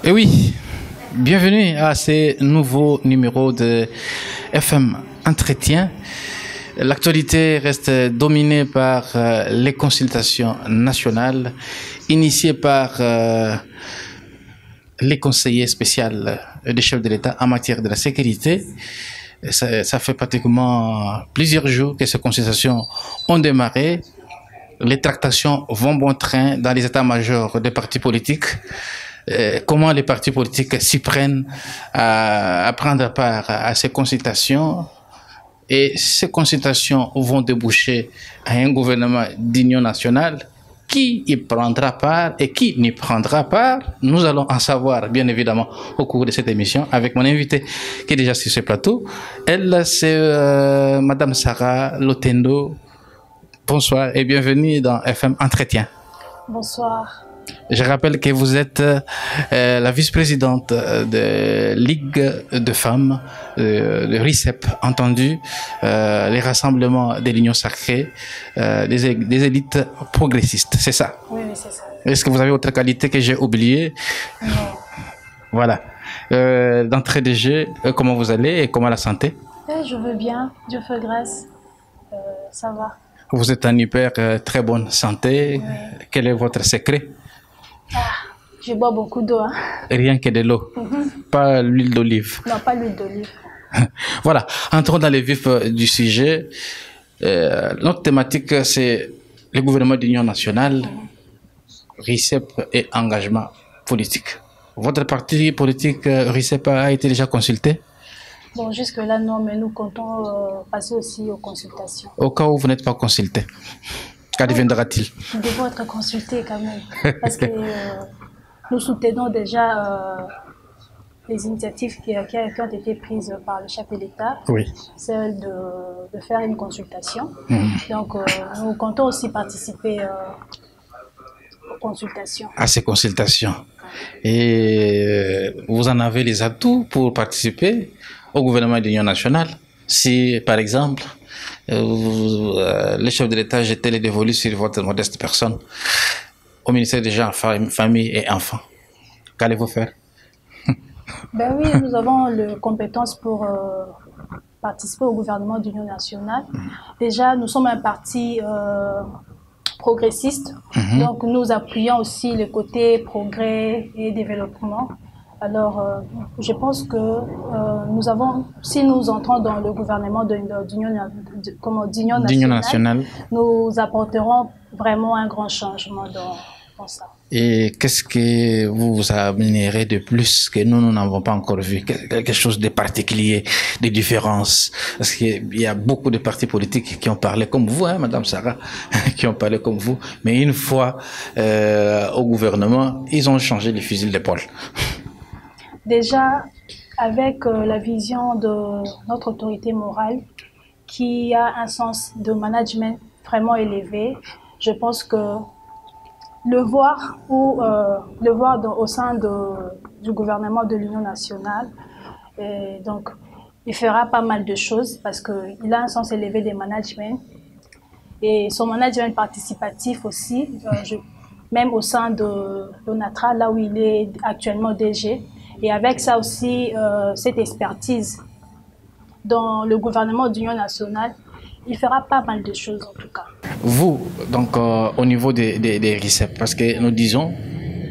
Et oui, bienvenue à ces nouveaux numéros de FM Entretien. L'actualité reste dominée par les consultations nationales initiées par les conseillers spéciaux des chefs de l'État en matière de la sécurité. Ça fait pratiquement plusieurs jours que ces consultations ont démarré. Les tractations vont bon train dans les états-majors des partis politiques. Comment les partis politiques s'y prennent à prendre part à ces consultations. Et ces consultations vont déboucher à un gouvernement d'union nationale. Qui y prendra part et qui n'y prendra part, nous allons en savoir bien évidemment au cours de cette émission avec mon invité qui est déjà sur ce plateau. Elle, c'est Madame Sarah Lotendo. Bonsoir et bienvenue dans FM Entretien. Bonsoir. Je rappelle que vous êtes la vice-présidente de Ligue de femmes, de RICEP, entendu, les rassemblements de l'Union sacrée, des élites progressistes, c'est ça? Oui, c'est ça. Est-ce que vous avez autre qualité que j'ai oubliée? Non. Voilà. D'entrée de jeu, comment vous allez et comment la santé? Je veux bien, Dieu fait grâce, ça va. Vous êtes en hyper très bonne santé. Oui. Quel est votre secret? Je bois beaucoup d'eau. Hein. Rien que de l'eau, pas l'huile d'olive. Non, pas l'huile d'olive. Voilà, entrons dans les vifs du sujet. Notre thématique, c'est le gouvernement d'union nationale, RICEP et engagement politique. Votre parti politique RICEP a été déjà consulté? Bon, jusque-là, non, mais nous comptons passer aussi aux consultations. Au cas où vous n'êtes pas consulté, qu'adviendra-t-il? Nous devons être consultés quand même, parce que nous soutenons déjà les initiatives qui ont été prises par le chef de l'État, Oui. celle de faire une consultation. Donc, nous comptons aussi participer aux consultations. À ces consultations. Et vous en avez les atouts pour participer au gouvernement d'union nationale? Si, par exemple, le chef de l'État jetait les dévolus sur votre modeste personne au ministère des gens, famille et enfants, qu'allez-vous faire? Ben oui, nous avons les compétences pour participer au gouvernement d'union nationale. Déjà, nous sommes un parti progressiste, donc nous appuyons aussi le côté progrès et développement. Alors, je pense que nous avons, si nous entrons dans le gouvernement d'union nationale, nous apporterons vraiment un grand changement dans ça. Et qu'est-ce que vous amènerez de plus que nous n'avons pas encore vu? Quelque chose de particulier, de différence? Parce qu'il y a beaucoup de partis politiques qui ont parlé comme vous, hein, Madame Sarah, qui ont parlé comme vous. Mais une fois au gouvernement, ils ont changé les fusils d'épaule. Déjà, avec la vision de notre autorité morale, qui a un sens de management vraiment élevé, je pense que le voir au sein du gouvernement de l'Union nationale, et donc il fera pas mal de choses parce qu'il a un sens élevé des managements et son management participatif aussi, même au sein de l'ONATRA, là où il est actuellement DG. Et avec ça aussi, cette expertise dans le gouvernement d'union nationale, il fera pas mal de choses en tout cas. Vous, donc au niveau des RICEP, parce que nous disons,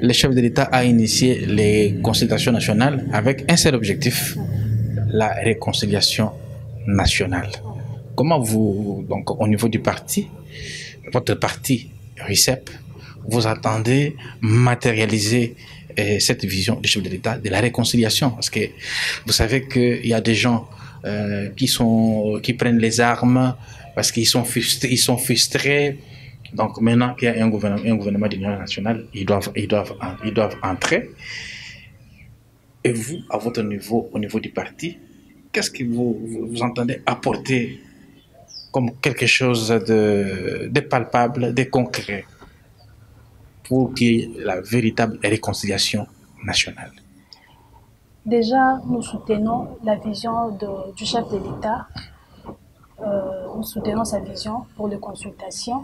le chef de l'État a initié les consultations nationales avec un seul objectif, la réconciliation nationale. Comment vous, donc au niveau du parti, votre parti RICEP, vous attendez matérialiser cette vision du chef de l'État de la réconciliation? Parce que vous savez qu'il y a des gens qui prennent les armes parce qu'ils sont frustrés. Donc maintenant qu'il y a un gouvernement d'union nationale, ils doivent entrer. Et vous, à votre niveau, au niveau du parti, qu'est-ce que vous entendez apporter comme quelque chose de palpable, de concret pour qu'il y ait la véritable réconciliation nationale? Déjà, nous soutenons la vision du chef de l'État. Nous soutenons sa vision pour les consultations.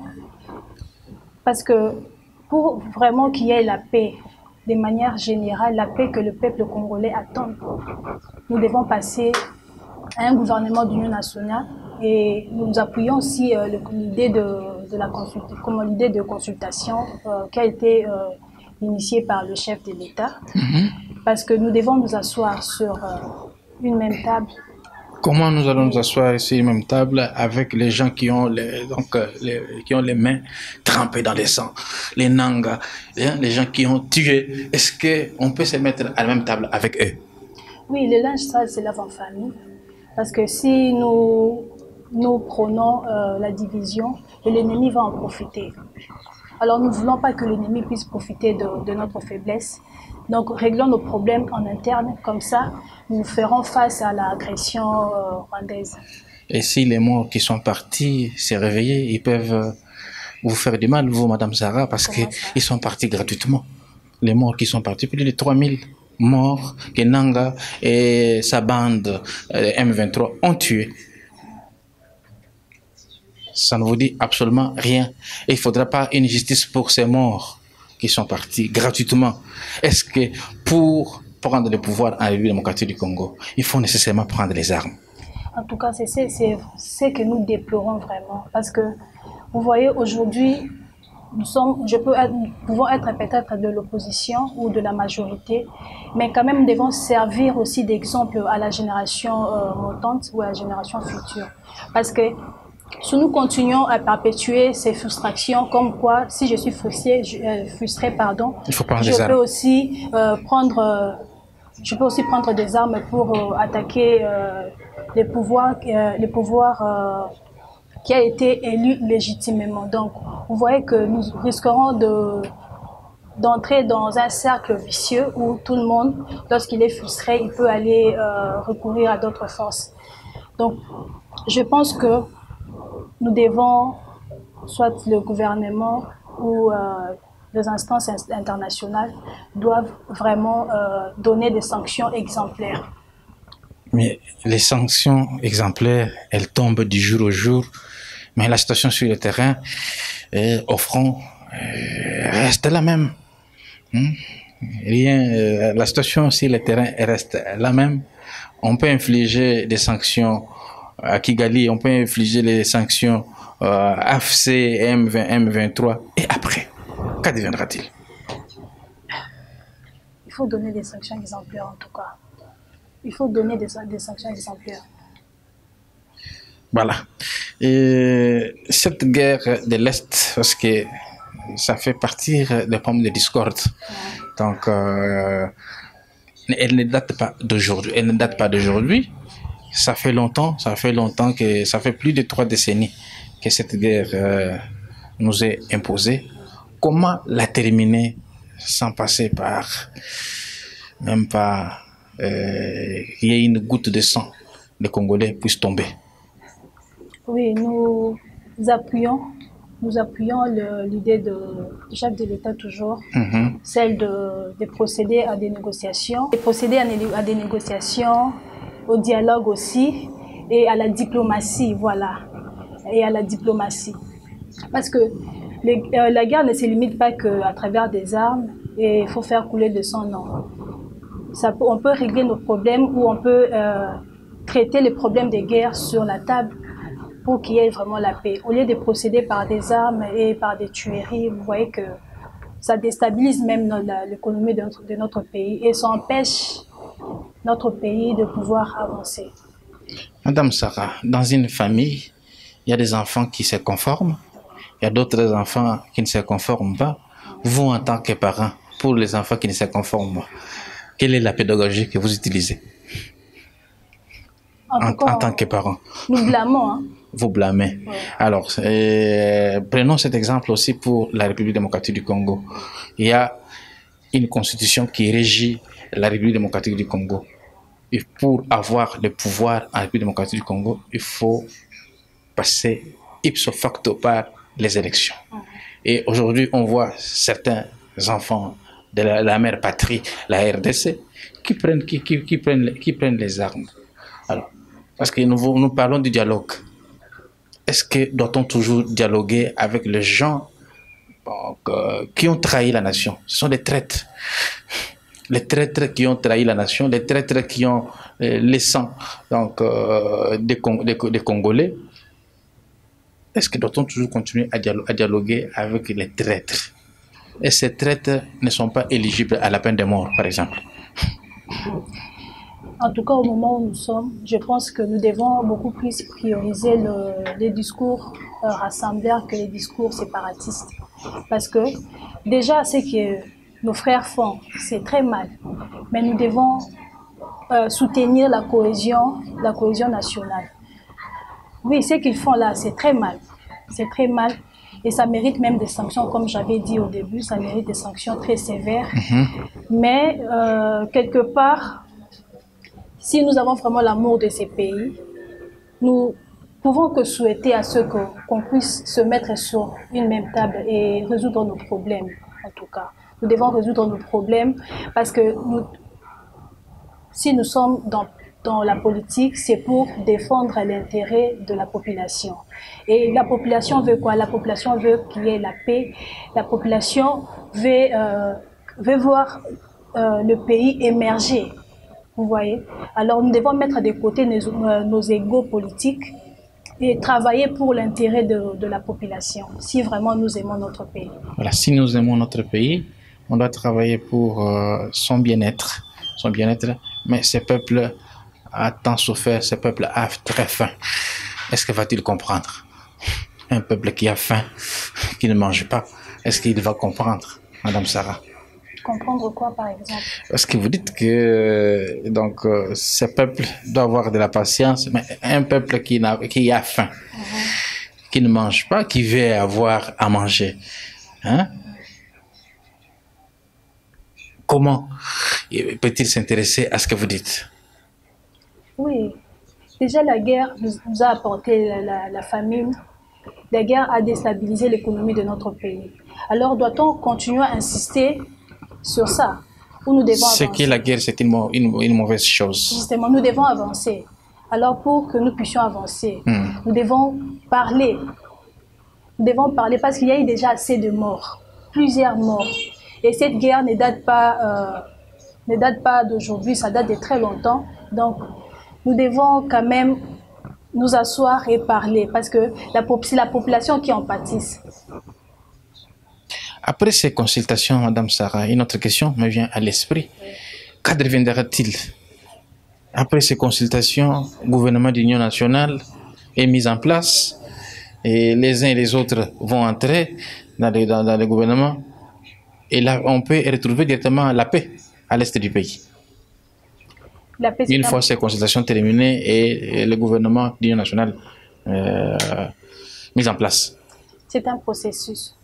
Parce que pour vraiment qu'il y ait la paix de manière générale, la paix que le peuple congolais attend. Nous devons passer à un gouvernement d'union nationale et nous appuyons aussi l'idée l'idée de consultation qui a été initiée par le chef de l'État, parce que nous devons nous asseoir sur une même table. Comment nous allons nous asseoir sur une même table avec les gens qui ont qui ont les mains trempées dans le sang, les Nangas, les gens qui ont tué? Est-ce qu'on peut se mettre à la même table avec eux? Oui, le linge sale se lave en famille. Parce que si nous prenons la division, l'ennemi va en profiter. Alors nous ne voulons pas que l'ennemi puisse profiter de notre faiblesse. Donc réglons nos problèmes en interne, comme ça nous ferons face à l'agression rwandaise. Et si les morts qui sont partis s'est réveillés, ils peuvent vous faire du mal, vous, Madame Zara, parce qu'ils sont partis gratuitement. Les morts qui sont partis, plus de 3000 morts que Nanga et sa bande M23 ont tué. Ça ne vous dit absolument rien. Et il ne faudra pas une justice pour ces morts qui sont partis gratuitement. Est-ce que pour prendre le pouvoir en République démocratique du Congo, il faut nécessairement prendre les armes? En tout cas, c'est ce que nous déplorons vraiment. Parce que, vous voyez, aujourd'hui, nous pouvons être peut-être de l'opposition ou de la majorité, mais quand même nous devons servir aussi d'exemple à la génération montante ou à la génération future. Parce que si nous continuons à perpétuer ces frustrations, comme quoi, si je suis frustré, il faut prendre des armes. Je peux aussi prendre des armes pour attaquer les pouvoirs qui a été élu légitimement. Donc, vous voyez que nous risquerons d'entrer dans un cercle vicieux où tout le monde, lorsqu'il est frustré, il peut aller recourir à d'autres forces. Donc, je pense que nous devons, soit le gouvernement ou les instances internationales, doivent vraiment donner des sanctions exemplaires. Mais les sanctions exemplaires, elles tombent du jour au jour. Mais la situation sur le terrain, au front, reste la même. La situation sur le terrain reste la même. On peut infliger des sanctions à Kigali, on peut infliger les sanctions AFC, M23. Et après, qu'adviendra-t-il? Il faut donner des sanctions exemplaires en tout cas. Il faut donner des sanctions exemplaires. Voilà. Et cette guerre de l'Est, parce que ça fait partir des pommes de discorde. Donc, elle ne date pas d'aujourd'hui. Ça fait longtemps que ça fait plus de 3 décennies que cette guerre nous est imposée. Comment la terminer sans passer par, même pas, qu'il y ait une goutte de sang, les Congolais puissent tomber? Oui, nous appuyons l'idée du chef de l'État toujours, celle de procéder à des négociations, des négociations, au dialogue aussi, et à la diplomatie, voilà, et à la diplomatie. Parce que la guerre ne se limite pas qu'à travers des armes, et il faut faire couler de sang, non. On peut régler nos problèmes ou on peut traiter les problèmes des guerres sur la table pour qu'il y ait vraiment la paix. Au lieu de procéder par des armes et par des tueries, vous voyez que ça déstabilise même l'économie de notre pays et ça empêche notre pays de pouvoir avancer. Madame Sarah, dans une famille, il y a des enfants qui se conforment, il y a d'autres enfants qui ne se conforment pas. Vous, en tant que parent, pour les enfants qui ne se conforment pas, quelle est la pédagogie que vous utilisez en tant que parent? Nous blâmons. Hein. Vous blâmez. Ouais. Alors, prenons cet exemple aussi pour la République démocratique du Congo. Il y a une constitution qui régit la République démocratique du Congo. Et pour avoir le pouvoir en République démocratique du Congo, il faut passer ipso facto par les élections. Et aujourd'hui, on voit certains enfants de la mère patrie, la RDC, qui prennent les armes. Alors, parce que nous parlons du dialogue. Est-ce que doit-on toujours dialoguer avec les gens donc, qui ont trahi la nation. Ce sont des traîtres. Les traîtres qui ont trahi la nation, les traîtres qui ont les sangs donc, des Congolais. Est-ce que doit-on toujours continuer à dialoguer avec les traîtres? Et ces traîtres ne sont pas éligibles à la peine de mort, par exemple? En tout cas, au moment où nous sommes, je pense que nous devons beaucoup plus prioriser les discours rassembleurs que les discours séparatistes. Parce que déjà, ce que nos frères font, c'est très mal. Mais nous devons soutenir la cohésion nationale. Oui, ce qu'ils font là, c'est très mal. C'est très mal. Et ça mérite même des sanctions, comme j'avais dit au début, ça mérite des sanctions très sévères. Mais quelque part, si nous avons vraiment l'amour de ces pays, nous pouvons que souhaiter à ce qu'on puisse se mettre sur une même table et résoudre nos problèmes, en tout cas. Nous devons résoudre nos problèmes parce que si nous sommes dans la politique, c'est pour défendre l'intérêt de la population. Et la population veut quoi? La population veut qu'il y ait la paix. La population veut voir le pays émerger. Vous voyez? Alors nous devons mettre de côté nos égos politiques et travailler pour l'intérêt de la population, si vraiment nous aimons notre pays. Voilà, si nous aimons notre pays, on doit travailler pour son bien-être. Mais ce peuple a tant souffert, ce peuple a très faim. Est-ce que va-t-il comprendre? Un peuple qui a faim, qui ne mange pas, est-ce qu'il va comprendre, Madame Sarah? Comprendre quoi, par exemple? Parce que vous dites que donc ce peuple doit avoir de la patience, mais un peuple qui a faim, qui ne mange pas, qui veut avoir à manger, hein? Comment peut-il s'intéresser à ce que vous dites? Oui, déjà la guerre nous a apporté la famine. La guerre a déstabilisé l'économie de notre pays. Alors doit-on continuer à insister sur ça ou nous devons avancer? C'est que la guerre, c'est une mauvaise chose. Justement, nous devons avancer. Alors pour que nous puissions avancer, nous devons parler. Nous devons parler parce qu'il y a eu déjà assez de morts, plusieurs morts. Et cette guerre ne date pas d'aujourd'hui, ça date de très longtemps. Donc, nous devons quand même nous asseoir et parler parce que c'est la population qui en pâtisse. Après ces consultations, Madame Sarah, une autre question me vient à l'esprit. Qu'adviendra-t-il? Après ces consultations, le gouvernement d'union nationale est mis en place et les uns et les autres vont entrer dans le gouvernement. Et là, on peut retrouver directement la paix à l'est du pays. La paix, une fois ces consultations terminées et le gouvernement d'union nationale mis en place. C'est un processus.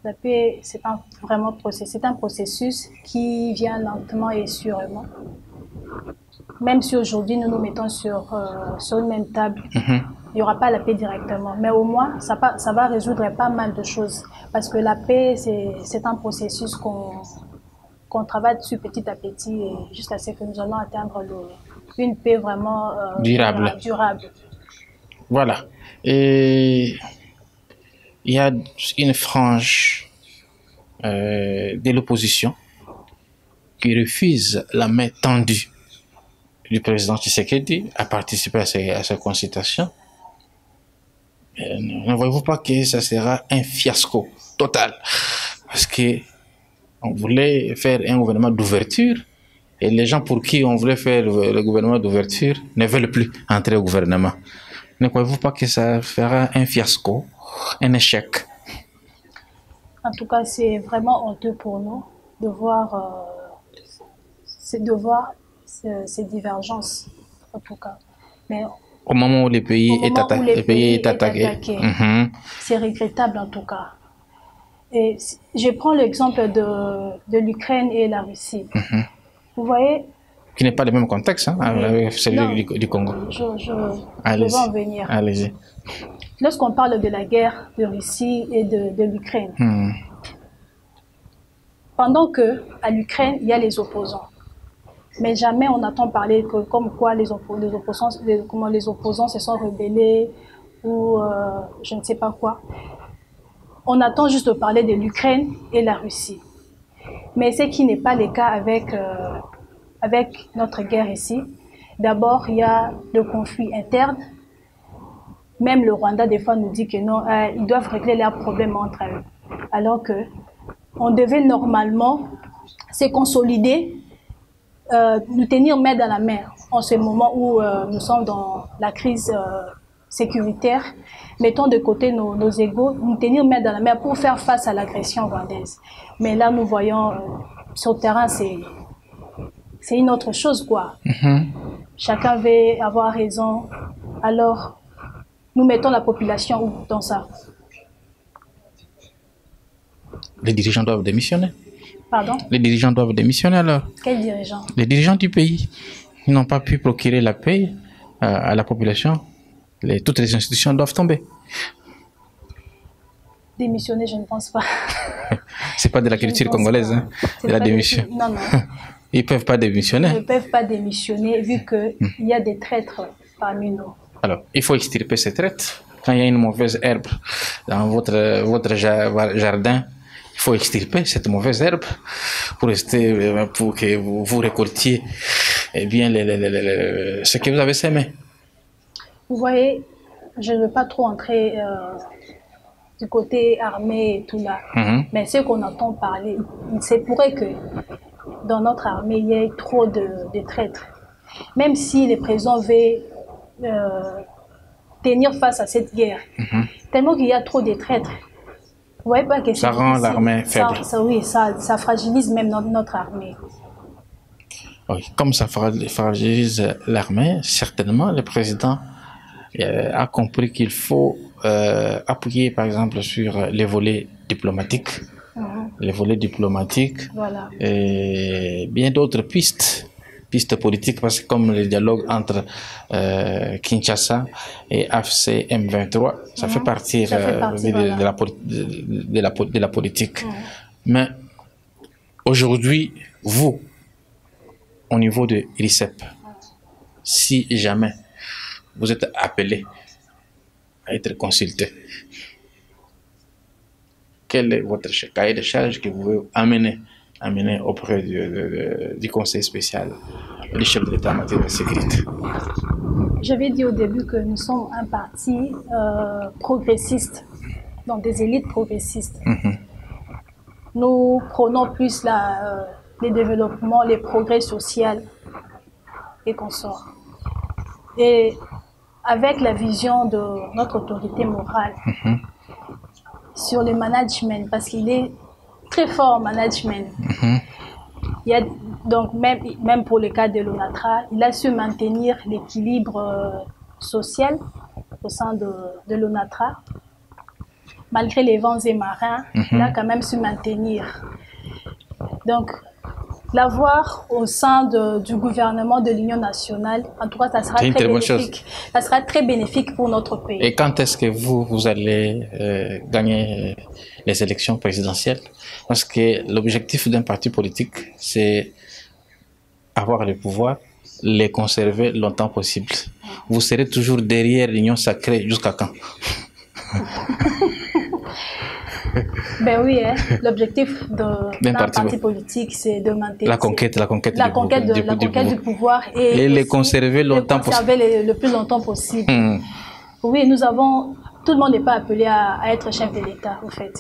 La paix, c'est un processus qui vient lentement et sûrement. Même si aujourd'hui nous nous mettons sur une même table, il n'y aura pas la paix directement. Mais au moins, ça va résoudre pas mal de choses. Parce que la paix, c'est un processus qu'on travaille dessus petit à petit et jusqu'à ce que nous allons atteindre une paix vraiment durable. Voilà. Et il y a une frange de l'opposition qui refuse la main tendue du président Tshisekedi à participer à ces consultations. Ne voyez-vous pas que ça sera un fiasco total? Parce qu'on voulait faire un gouvernement d'ouverture et les gens pour qui on voulait faire le gouvernement d'ouverture ne veulent plus entrer au gouvernement. Ne croyez-vous pas que ça fera un fiasco, un échec? En tout cas, c'est vraiment honteux pour nous de voir ces divergences, en tout cas. Mais au moment où le pays est attaqué. C'est regrettable en tout cas. Et je prends l'exemple de l'Ukraine et la Russie. Vous voyez? Qui n'est pas le même contexte avec celui du Congo. Je vais en venir. Allez-y. Lorsqu'on parle de la guerre de Russie et de l'Ukraine, pendant qu'à l'Ukraine, il y a les opposants. Mais jamais on n'entend parler comme quoi les opposants se sont rebellés ou je ne sais pas quoi. on attend juste de parler de l'Ukraine et la Russie. Mais ce qui n'est pas le cas avec notre guerre ici. D'abord, il y a le conflit interne. Même le Rwanda, des fois, nous dit que non, ils doivent régler leurs problèmes entre eux. Alors que on devait normalement se consolider, nous tenir main dans la main en ce moment où nous sommes dans la crise sécuritaire. Mettons de côté nos égos, nous tenir main dans la main pour faire face à l'agression rwandaise. Mais là, nous voyons sur le terrain, c'est une autre chose, quoi. Chacun veut avoir raison. Alors, nous mettons la population où dans ça? Les dirigeants doivent démissionner. Pardon? Les dirigeants doivent démissionner alors. Quels dirigeants? Les dirigeants du pays. Ils n'ont pas pu procurer la paix à la population. Toutes les institutions doivent tomber. Démissionner, je ne pense pas. C'est pas de la culture congolaise, hein, de la démission. Non, non. Ils ne peuvent pas démissionner. Ils ne peuvent pas démissionner vu qu'il y a des traîtres parmi nous. Alors, il faut extirper ces traîtres. Quand il y a une mauvaise herbe dans votre jardin, il faut extirper cette mauvaise herbe pour que vous récoltiez bien ce que vous avez semé. Vous voyez, je ne veux pas trop entrer du côté armé et tout là. Mais ce qu'on entend parler, il se pourrait que dans notre armée, il y ait trop de traîtres. Même si les présidents veulent tenir face à cette guerre, tellement qu'il y a trop de traîtres. Vous voyez pas que ça rend l'armée faible. Oui, ça fragilise même notre armée. Oui, comme ça fragilise l'armée, certainement le président a compris qu'il faut appuyer par exemple sur les volets diplomatiques, Voilà. Et bien d'autres pistes politiques, parce que comme le dialogue entre Kinshasa et AFC M23, ça fait partie, de la politique. Mais aujourd'hui, vous, au niveau de RICEP, si jamais vous êtes appelé à être consulté, quel est votre cahier de charge que vous pouvez amener auprès du conseil spécial du chef de l'État en matière de sécurité? J'avais dit au début que nous sommes un parti progressiste, donc des élites progressistes. Nous prenons plus les développements, les progrès sociaux et consorts. Et avec la vision de notre autorité morale sur le management, parce qu'il est très fort en management. Il y a, donc même pour le cas de l'ONATRA, il a su maintenir l'équilibre social au sein de l'ONATRA. Malgré les vents et marins, il a quand même su maintenir. Donc, l'avoir au sein du gouvernement de l'Union nationale, en tout cas, ça sera très bénéfique. Ça sera très bénéfique pour notre pays. Et quand est-ce que vous allez gagner les élections présidentielles? Parce que l'objectif d'un parti politique, c'est avoir le pouvoir, les conserver longtemps possible. Vous serez toujours derrière l'Union sacrée jusqu'à quand? Ben oui, hein. L'objectif d'un parti politique, c'est de maintenir la conquête du pouvoir et les conserver longtemps possible. Le plus longtemps possible. Oui, tout le monde n'est pas appelé à être chef de l'État, au fait.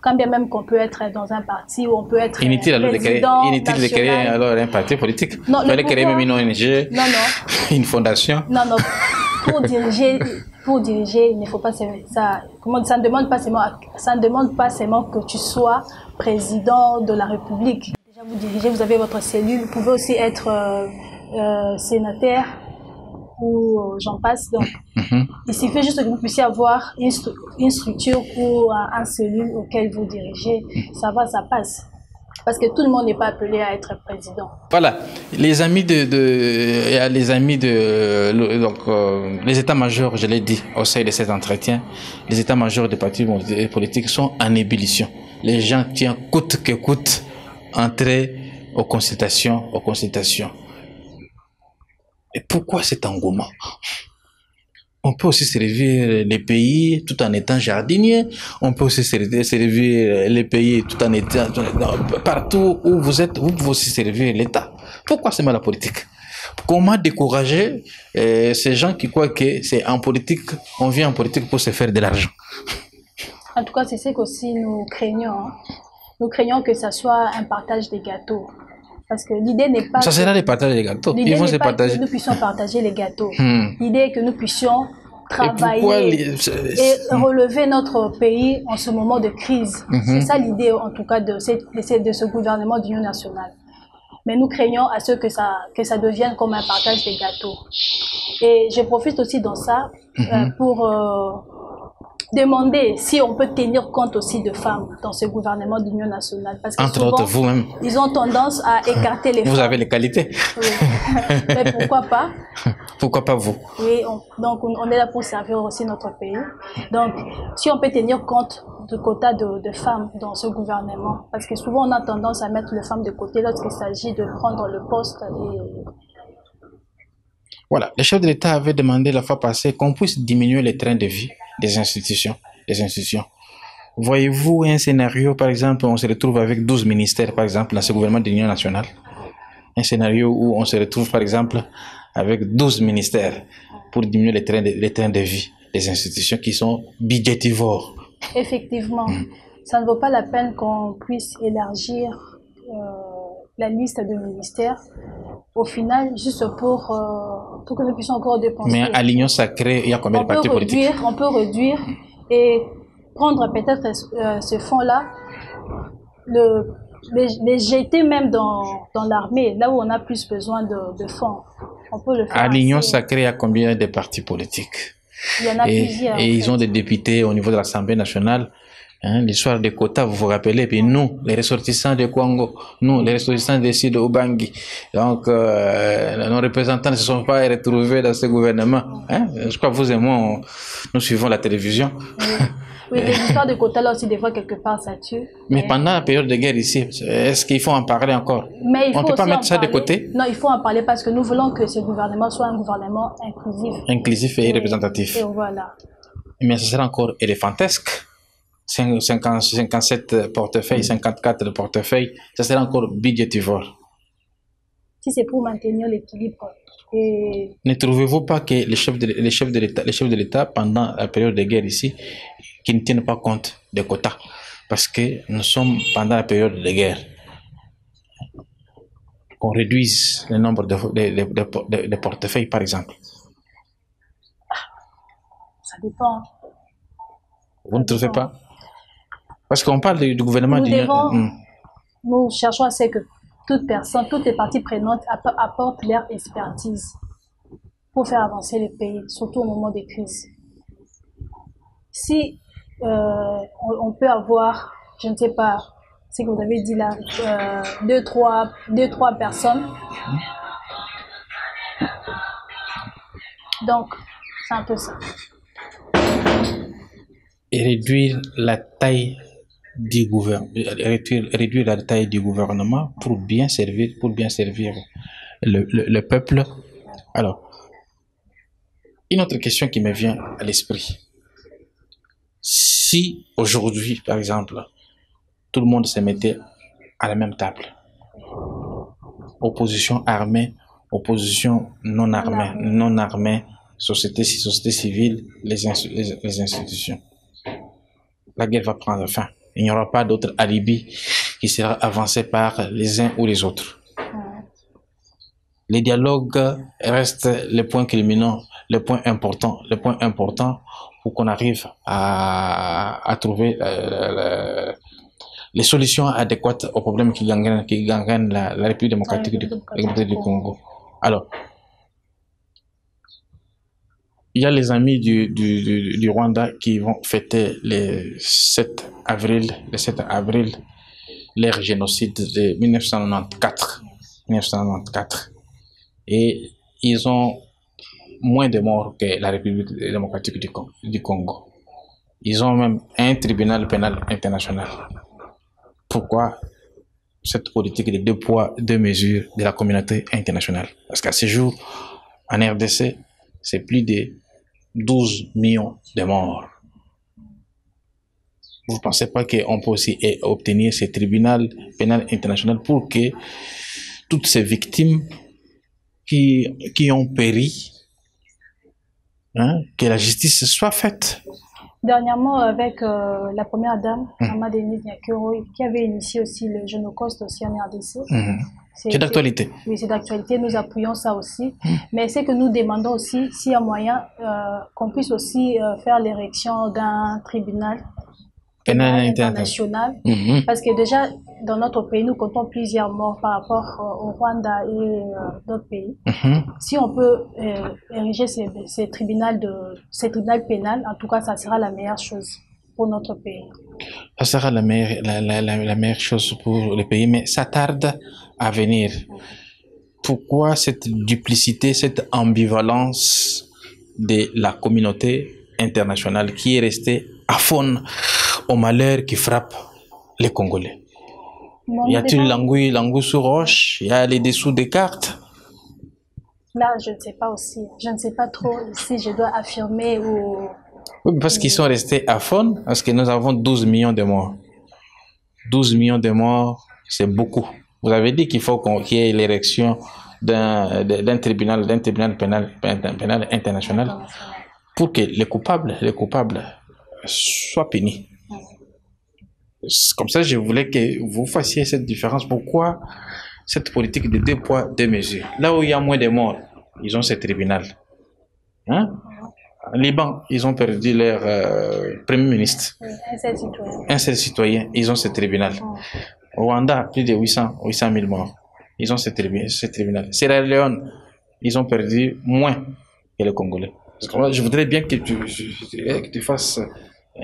Quand bien même qu'on peut être dans un parti ou on peut être inutile de créer alors un parti politique. Il fallait créer même une ONG, une fondation. Non, pour diriger, il ne faut pas ça ne demande pas seulement que tu sois président de la République. Déjà vous dirigez, vous avez votre cellule, vous pouvez aussi être sénateur ou j'en passe. Donc, il suffit juste que vous puissiez avoir une structure ou un cellule auquel vous dirigez. Ça va, ça passe. Parce que tout le monde n'est pas appelé à être président. Voilà, les états-majors, je l'ai dit au sein de cet entretien, les états-majors des partis politiques sont en ébullition. Les gens tiennent coûte que coûte entrer aux consultations. Et pourquoi cet engouement? On peut aussi servir les pays tout en étant jardinier. On peut aussi servir les pays tout en étant partout où vous êtes. Vous pouvez aussi servir l'État. Pourquoi c'est mal la politique? Comment décourager ces gens qui croient que c'est en politique, on vient en politique pour se faire de l'argent? En tout cas, c'est ce qu'aussi nous craignons. Hein. Nous craignons que ça soit un partage des gâteaux. Parce que l'idée n'est pas... Ça sera le partage des gâteaux. L'idée n'est pas que nous puissions partager les gâteaux. L'idée est que nous puissions travailler et relever notre pays en ce moment de crise. C'est ça l'idée, en tout cas, de ce gouvernement d'union nationale. Mais nous craignons à ce que ça devienne comme un partage des gâteaux. Et je profite aussi dans ça pour demander si on peut tenir compte aussi de femmes dans ce gouvernement d'union nationale. Parce que entre souvent, autres, vous-même. Ils ont tendance à écarter les femmes. Vous avez les qualités. Oui. Mais pourquoi pas? Pourquoi pas vous? Oui, donc on est là pour servir aussi notre pays. Donc, si on peut tenir compte du quota de femmes dans ce gouvernement, parce que souvent on a tendance à mettre les femmes de côté lorsqu'il s'agit de prendre le poste. Voilà, le chef de l'État avait demandé la fois passée qu'on puisse diminuer les trains de vie des institutions. Voyez-vous un scénario, par exemple, on se retrouve avec 12 ministères, par exemple, dans ce gouvernement de l'Union nationale. Un scénario où on se retrouve, par exemple, avec 12 ministères pour diminuer les trains de vie des institutions qui sont budgétivores. Effectivement, ça ne vaut pas la peine qu'on puisse élargir la liste de ministères, au final, juste pour que nous puissions encore dépenser. Mais à l'Union sacrée, il y a combien de partis politiques? On peut réduire et prendre peut-être ce fonds-là, les jeter même dans l'armée, là où on a plus besoin de fonds. On peut le faire. À l'Union sacrée, il y a combien de partis politiques? Il y en a plusieurs. Et ils ont des députés au niveau de l'Assemblée nationale. L'histoire des quotas, vous vous rappelez, puis nous, les ressortissants de Congo, nous, les ressortissants des Sud Ubangi, donc nos représentants ne se sont pas retrouvés dans ce gouvernement. Je crois que vous et moi, nous suivons la télévision. Oui, les histoires de quotas là aussi, des fois, quelque part, ça tue. Mais pendant la période de guerre ici, est-ce qu'il faut en parler encore? Mais il faut on ne peut pas mettre ça de côté? Non, il faut en parler parce que nous voulons que ce gouvernement soit un gouvernement inclusif. Inclusif et représentatif. Et voilà. Mais ce sera encore éléphantesque. 57 portefeuilles, 54 de portefeuilles, ça sera encore budgétivore. Si c'est pour maintenir l'équilibre. Et... Ne trouvez-vous pas que les chefs de l'État, pendant la période de guerre ici, qui ne tiennent pas compte des quotas? Parce que nous sommes pendant la période de guerre. Qu'on réduise le nombre de portefeuilles, par exemple. Ça dépend. Vous ne trouvez pas? Parce qu'on parle du gouvernement nous cherchons à ce que toutes les parties prenantes apportent leur expertise pour faire avancer le pays, surtout au moment des crises. Si on peut avoir, je ne sais pas, ce que vous avez dit là, deux, trois personnes. Donc, c'est un peu ça. Et réduire la taille du gouvernement, réduire la taille du gouvernement pour bien servir le peuple. Alors, une autre question qui me vient à l'esprit. Si aujourd'hui, par exemple, tout le monde se mettait à la même table, opposition armée, opposition non armée, société civile, les institutions, la guerre va prendre fin. Il n'y aura pas d'autre alibi qui sera avancé par les uns ou les autres. Les dialogues restent le point culminant, le point important pour qu'on arrive à trouver les solutions adéquates aux problèmes qui gangrènent la République démocratique du Congo. Alors, il y a les amis du Rwanda qui vont fêter le 7 avril, leur génocide de 1994. Et ils ont moins de morts que la République démocratique du Congo. Ils ont même un tribunal pénal international. Pourquoi cette politique de 2 poids, 2 mesures de la communauté internationale? Parce qu'à ce jour, en RDC, c'est plus de 12 millions de morts. Vous ne pensez pas qu'on peut aussi obtenir ce tribunal pénal international pour que toutes ces victimes qui ont péri, que la justice soit faite? Dernièrement, avec la première dame, Mama Denise Nyakero, qui avait initié aussi le Génocoste aussi en RDC. C'est d'actualité. Oui, c'est d'actualité. Nous appuyons ça aussi. Mais c'est que nous demandons aussi, s'il y a moyen, qu'on puisse aussi faire l'érection d'un tribunal pénal international. Parce que déjà, dans notre pays, nous comptons plusieurs morts par rapport au Rwanda et d'autres pays. Si on peut ériger ces tribunaux pénal, en tout cas, ça sera la meilleure chose pour notre pays. Ça sera la meilleure chose pour le pays, mais ça tarde à venir. Pourquoi cette duplicité, cette ambivalence de la communauté internationale qui est restée aphone au malheur qui frappe les Congolais? Y a-t-il l'anguille sous roche? Il y a les dessous des cartes? Là, je ne sais pas aussi. Je ne sais pas trop si je dois affirmer ou... Oui, parce qu'ils sont restés aphones, parce que nous avons 12 millions de morts. 12 millions de morts, c'est beaucoup. Vous avez dit qu'il faut qu'il y ait l'érection d'un tribunal pénal international pour que les coupables soient punis. Comme ça, je voulais que vous fassiez cette différence. Pourquoi cette politique de 2 poids, 2 mesures? Là où il y a moins de morts, ils ont ce tribunal. En Liban, ils ont perdu leur premier ministre. Un seul citoyen, ils ont ce tribunal. Au Rwanda, plus de 800 000 morts. Ils ont ce tribunal. Sierra Leone, ils ont perdu moins que les Congolais. Je voudrais bien que tu fasses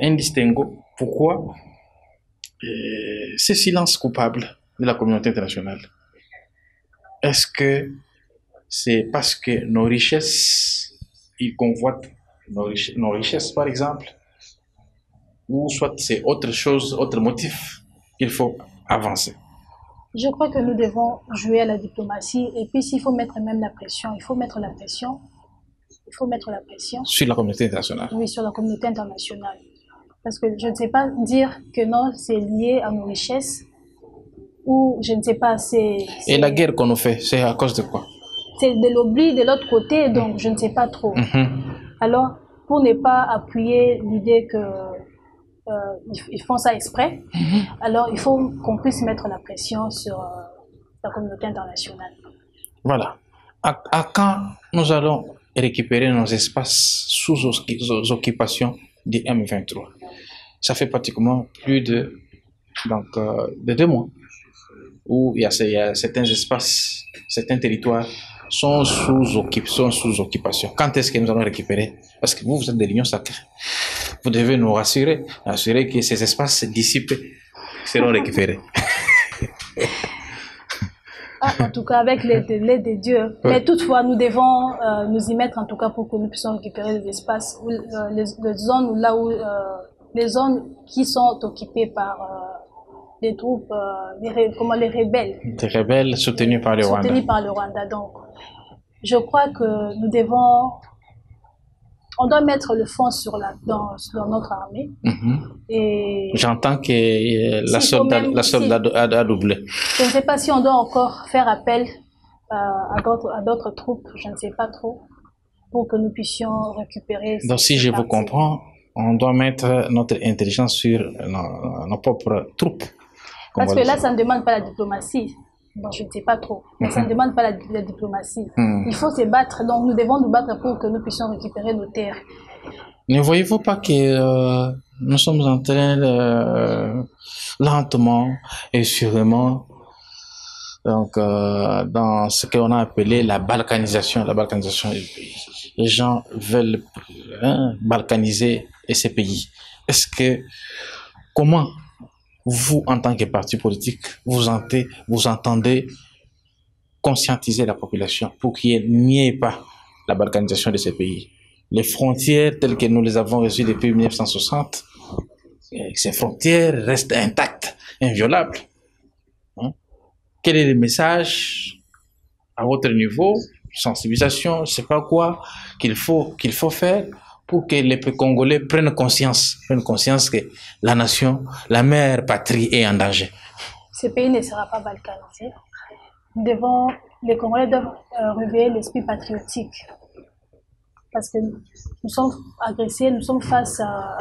un distinguo. Pourquoi ce silence coupable de la communauté internationale? Est-ce que c'est parce que nos richesses, ils convoitent nos richesses, par exemple, ou soit c'est autre chose, autre motif qu'il faut avancer? Je crois que nous devons jouer à la diplomatie, et puis s'il faut mettre même la pression, il faut mettre la pression. Il faut mettre la pression. Sur la communauté internationale? Oui, sur la communauté internationale. Parce que je ne sais pas dire que non, c'est lié à nos richesses, ou je ne sais pas, Et la guerre qu'on nous fait, c'est à cause de quoi? C'est de l'oubli de l'autre côté, donc je ne sais pas trop. Alors, pour ne pas appuyer l'idée que ils font ça exprès, alors il faut qu'on puisse mettre la pression sur la communauté internationale. Voilà. À quand nous allons récupérer nos espaces sous occupation du M23? Ça fait pratiquement plus de 2 mois où il y a certains espaces, certains territoires sont sous occupation. Quand est-ce que nous allons récupérer? Parce que vous êtes de l'Union sacrée. Vous devez nous assurer que ces espaces dissipés seront récupérés. En tout cas, avec l'aide de Dieu. Ouais. Mais toutefois, nous devons nous y mettre, en tout cas, pour que nous puissions récupérer des espaces, les zones qui sont occupées par les troupes, les rebelles. Des rebelles soutenus par le Rwanda. Soutenus par le Rwanda. Donc, je crois que on doit mettre le fond dans notre armée. Et j'entends que la soldat a doublé. Je ne sais pas si on doit encore faire appel à d'autres troupes, je ne sais pas trop, pour que nous puissions récupérer. Donc si je vous comprends, on doit mettre notre intelligence sur nos propres troupes. Parce que là, ça ne demande pas la diplomatie. Donc, je ne sais pas trop. Mais ça ne demande pas la diplomatie. Il faut se battre. Donc, nous devons nous battre pour que nous puissions récupérer nos terres. Ne voyez-vous pas que nous sommes en train lentement et sûrement dans ce qu'on a appelé la balkanisation du pays. Les gens veulent balkaniser ces pays. Comment vous, en tant que parti politique, vous entendez conscientiser la population pour qu'il n'y ait pas la balkanisation de ces pays? Les frontières telles que nous les avons reçues depuis 1960, ces frontières restent intactes, inviolables. Quel est le message à votre niveau, sensibilisation, je ne sais pas quoi, qu'il faut faire pour que les Congolais prennent conscience que la nation, la mère patrie est en danger. Ce pays ne sera pas balkanisé. Les Congolais doivent réveiller l'esprit patriotique. Parce que nous sommes agressés, nous sommes face à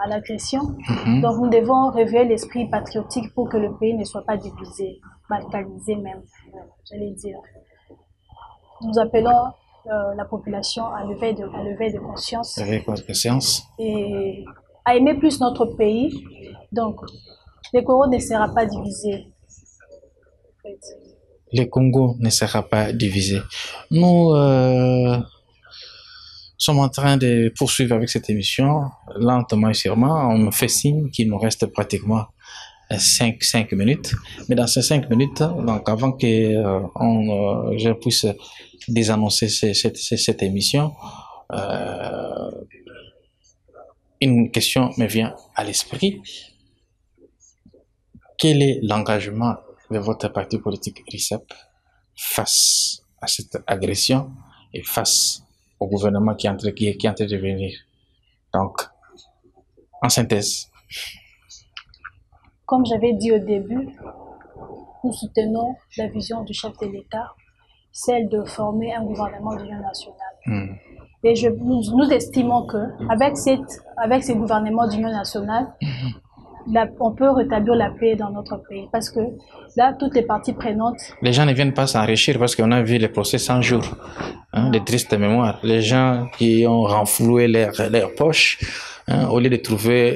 l'agression. Donc nous devons réveiller l'esprit patriotique pour que le pays ne soit pas divisé, balkanisé même, j'allais dire. Nous appelons la population à lever de conscience. Et à aimer plus notre pays. Donc, le Congo ne sera pas divisé. En fait. Le Congo ne sera pas divisé. Nous sommes en train de poursuivre avec cette émission, lentement et sûrement. On me fait signe qu'il nous reste pratiquement 5 minutes. Mais dans ces 5 minutes, donc avant que je puisse désannoncer cette émission, une question me vient à l'esprit. Quel est l'engagement de votre parti politique RICEP face à cette agression et face au gouvernement qui est en train de venir? Donc, en synthèse. Comme j'avais dit au début, nous soutenons la vision du chef de l'État, celle de former un gouvernement d'union nationale. Et nous estimons qu'avec ce gouvernement d'union nationale, on peut rétablir la paix dans notre pays. Parce que là, toutes les parties prenantes... Les gens ne viennent pas s'enrichir parce qu'on a vu les procès 100 jours, des tristes mémoires. Les gens qui ont renfloué leurs poches, au lieu de trouver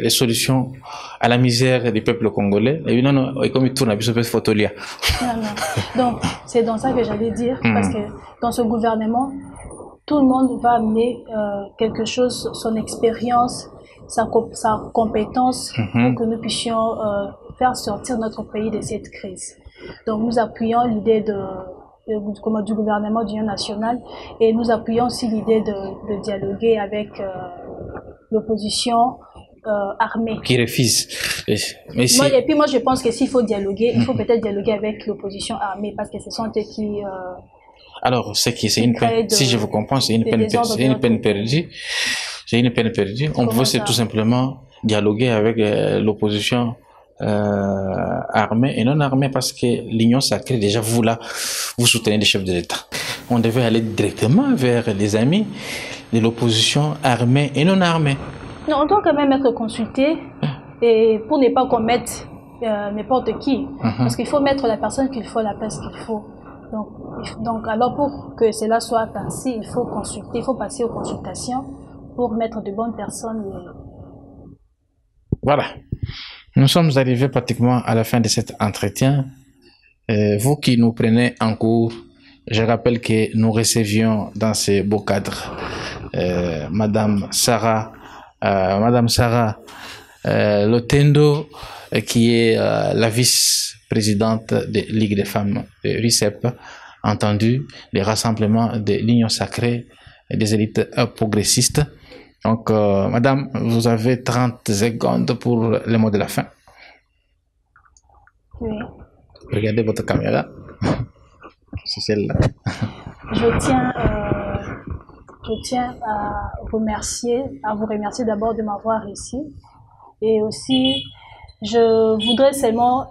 les solutions à la misère du peuple congolais. Et non, comme il tourne à cette photo-là. Donc, c'est dans ça que j'allais dire, parce que dans ce gouvernement, tout le monde va amener quelque chose, son expérience, sa compétence, pour que nous puissions faire sortir notre pays de cette crise. Donc, nous appuyons l'idée du gouvernement d'union nationale et nous appuyons aussi l'idée de dialoguer avec l'opposition armée. Qui refuse. Et puis moi, je pense que s'il faut dialoguer, il faut peut-être dialoguer avec l'opposition armée parce que ce sont eux qui... Alors, c'est une peine, si je vous comprends, c'est une peine perdue. C'est une peine perdue. On peut tout simplement dialoguer avec l'opposition armée et non armée parce que l'union sacrée, déjà vous là, vous soutenez les chefs de l'État. On devait aller directement vers les amis de l'opposition armée et non armée. Non, on doit quand même être consulté et pour ne pas commettre n'importe qui. Parce qu'il faut mettre la personne qu'il faut à la place qu'il faut. Donc, alors pour que cela soit ainsi, il faut consulter, il faut passer aux consultations pour mettre de bonnes personnes. Voilà. Nous sommes arrivés pratiquement à la fin de cet entretien. Vous qui nous prenez en cours, je rappelle que nous recevions dans ce beau cadre Madame Sarah Lotendo, qui est la vice-présidente de Ligue des femmes de RICEP, entendu les rassemblements de l'Union sacrée et des élites progressistes. Donc, Madame, vous avez 30 secondes pour le mot de la fin. Oui. Regardez votre caméra. C'est celle-là. Je tiens à vous remercier d'abord de m'avoir ici. Et aussi, je voudrais seulement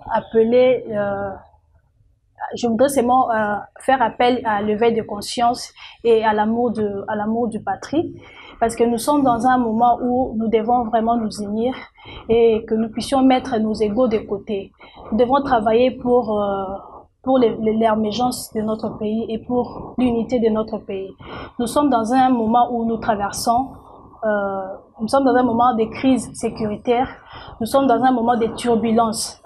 faire appel à l'éveil de conscience et à l'amour du patrie. Parce que nous sommes dans un moment où nous devons vraiment nous unir et que nous puissions mettre nos égos de côté. Nous devons travailler pour l'émergence de notre pays et pour l'unité de notre pays. Nous sommes dans un moment où nous traversons, nous sommes dans un moment de crise sécuritaire, nous sommes dans un moment de turbulence.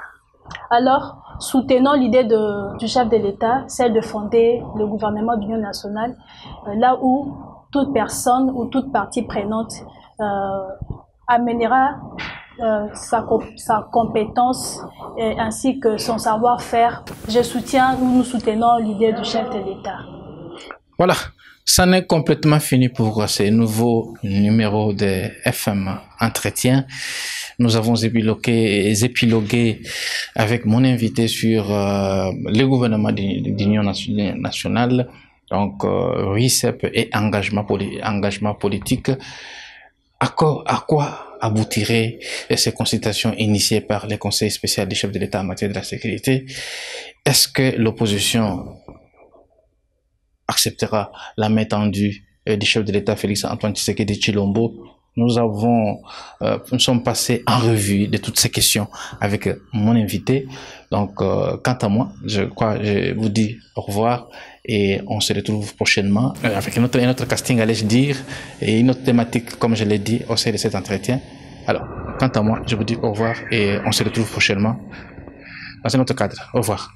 Alors, soutenons l'idée du chef de l'État, celle de fonder le gouvernement d'union nationale, là où toute personne ou toute partie prenante amènera sa compétence ainsi que son savoir-faire. Nous soutenons l'idée du chef de l'État. Voilà, ça n'est complètement fini pour ce nouveau numéro de FM Entretien. Nous avons épilogué avec mon invité sur le gouvernement d'union nationale Donc, RICEP et engagement politique. À quoi aboutiraient ces consultations initiées par les conseils spéciaux des chefs de l'État en matière de la sécurité? Est-ce que l'opposition acceptera la main tendue du chef de l'État Félix Antoine Tshisekedi Tshilombo? Nous sommes passés en revue de toutes ces questions avec mon invité. Donc, quant à moi, je vous dis au revoir et on se retrouve prochainement avec un autre casting, allais-je dire, et une autre thématique, comme je l'ai dit, au sein de cet entretien. Alors, quant à moi, je vous dis au revoir et on se retrouve prochainement dans un autre cadre. Au revoir.